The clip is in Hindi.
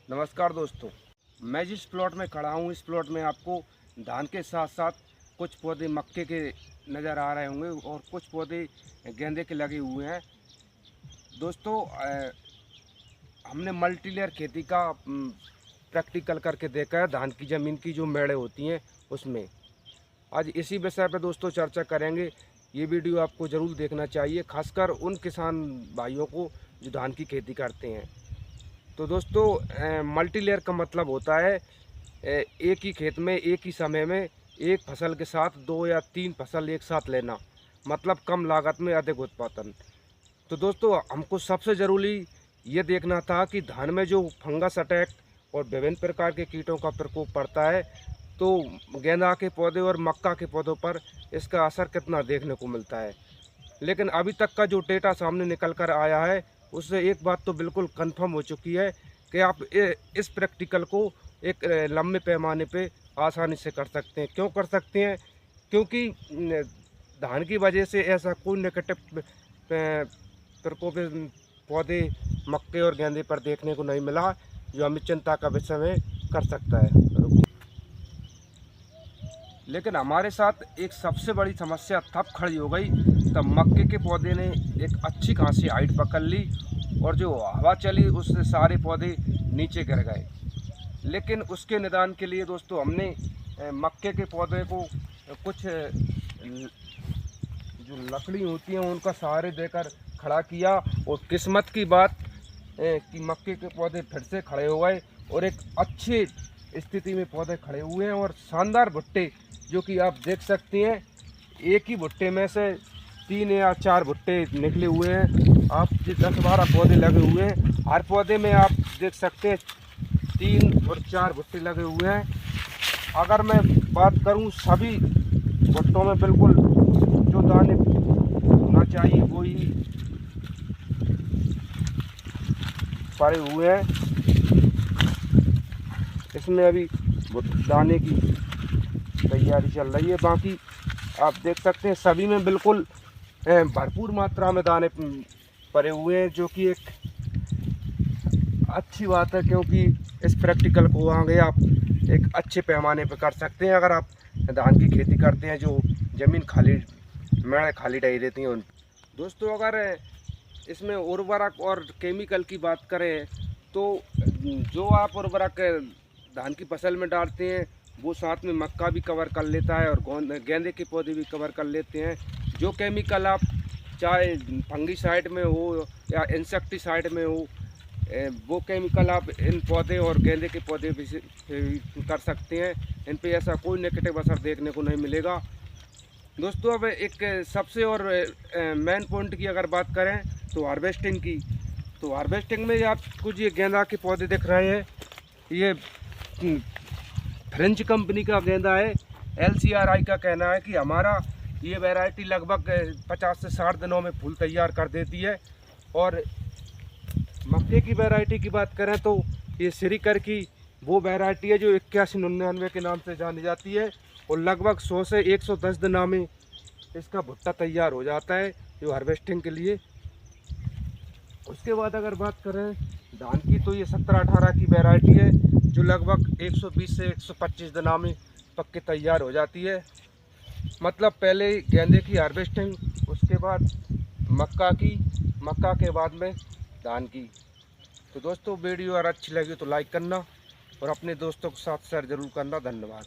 नमस्कार दोस्तों, मैं जिस प्लॉट में खड़ा हूँ इस प्लॉट में आपको धान के साथ साथ कुछ पौधे मक्के के नज़र आ रहे होंगे और कुछ पौधे गेंदे के लगे हुए हैं। दोस्तों हमने मल्टी लेयर खेती का प्रैक्टिकल करके देखा है। धान की ज़मीन की जो मेड़े होती हैं उसमें आज इसी विषय पर दोस्तों चर्चा करेंगे। ये वीडियो आपको ज़रूर देखना चाहिए, खासकर उन किसान भाइयों को जो धान की खेती करते हैं। तो दोस्तों मल्टी लेयर का मतलब होता है एक ही खेत में एक ही समय में एक फसल के साथ 2 या 3 फसल एक साथ लेना, मतलब कम लागत में अधिक उत्पादन। तो दोस्तों हमको सबसे ज़रूरी ये देखना था कि धान में जो फंगस अटैक और विभिन्न प्रकार के कीटों का प्रकोप पड़ता है तो गेंदा के पौधे और मक्का के पौधों पर इसका असर कितना देखने को मिलता है। लेकिन अभी तक का जो डेटा सामने निकल कर आया है उससे एक बात तो बिल्कुल कंफर्म हो चुकी है कि आप इस प्रैक्टिकल को एक लंबे पैमाने पे आसानी से कर सकते हैं। क्यों कर सकते हैं? क्योंकि धान की वजह से ऐसा कोई नेगेटिव प्रकोप पौधे मक्के और गेंदे पर देखने को नहीं मिला जो हमें चिंता का विषय में कर सकता है। लेकिन हमारे साथ एक सबसे बड़ी समस्या तब खड़ी हो गई तब मक्के के पौधे ने एक अच्छी खासी हाइट पकड़ ली और जो हवा चली उससे सारे पौधे नीचे गिर गए। लेकिन उसके निदान के लिए दोस्तों हमने मक्के के पौधे को कुछ जो लकड़ी होती हैं उनका सहारे देकर खड़ा किया और किस्मत की बात कि मक्के के पौधे फिर से खड़े हो गए और एक अच्छी स्थिति में पौधे खड़े हुए हैं और शानदार भुट्टे जो कि आप देख सकते हैं। एक ही भुट्टे में से 3 या 4 भुट्टे निकले हुए हैं। आप 10-12 पौधे लगे हुए हैं, हर पौधे में आप देख सकते हैं 3 और 4 भुट्टे लगे हुए हैं। अगर मैं बात करूं सभी भुट्टों में बिल्कुल जो दाने होना चाहिए वो ही पड़े हुए हैं। इसमें अभी दाने की तैयारी चल रही है। बाकी आप देख सकते हैं सभी में बिल्कुल भरपूर मात्रा में दाने पड़े हुए हैं, जो कि एक अच्छी बात है क्योंकि इस प्रैक्टिकल को आगे आप एक अच्छे पैमाने पर कर सकते हैं अगर आप धान की खेती करते हैं जो ज़मीन मेड़ खाली रही रहती हैं उन। दोस्तों अगर इसमें उर्वरक और केमिकल की बात करें तो जो आप उर्वरक धान की फसल में डालते हैं वो साथ में मक्का भी कवर कर लेता है और गेंदे के पौधे भी कवर कर लेते हैं। जो केमिकल आप चाहे फंगीसाइड में हो या इंसेक्टिसाइड में हो वो केमिकल आप इन पौधे और गेंदे के पौधे भी कर सकते हैं। इन पे ऐसा कोई नेगेटिव असर देखने को नहीं मिलेगा। दोस्तों अब एक सबसे और मेन पॉइंट की अगर बात करें तो हार्वेस्टिंग की, तो हार्वेस्टिंग में आप कुछ ये गेंदा के पौधे दिख रहे हैं, ये फ्रेंच कंपनी का गेंदा है। LCRI का कहना है कि हमारा ये वैरायटी लगभग 50 से 60 दिनों में फूल तैयार कर देती है। और मक्के की वैरायटी की बात करें तो ये श्रीकर की वो वैरायटी है जो 8199 के नाम से जानी जाती है और लगभग 100 से 110 दिनों में इसका भुट्टा तैयार हो जाता है जो हार्वेस्टिंग के लिए। उसके बाद अगर बात करें धान की तो ये 17-18 की वैरायटी है जो लगभग 120 से 125 दिनों में पक के तैयार हो जाती है। मतलब पहले गेंदे की हार्वेस्टिंग, उसके बाद मक्का के बाद में धान की। तो दोस्तों वीडियो अगर अच्छी लगी तो लाइक करना और अपने दोस्तों के साथ शेयर ज़रूर करना। धन्यवाद।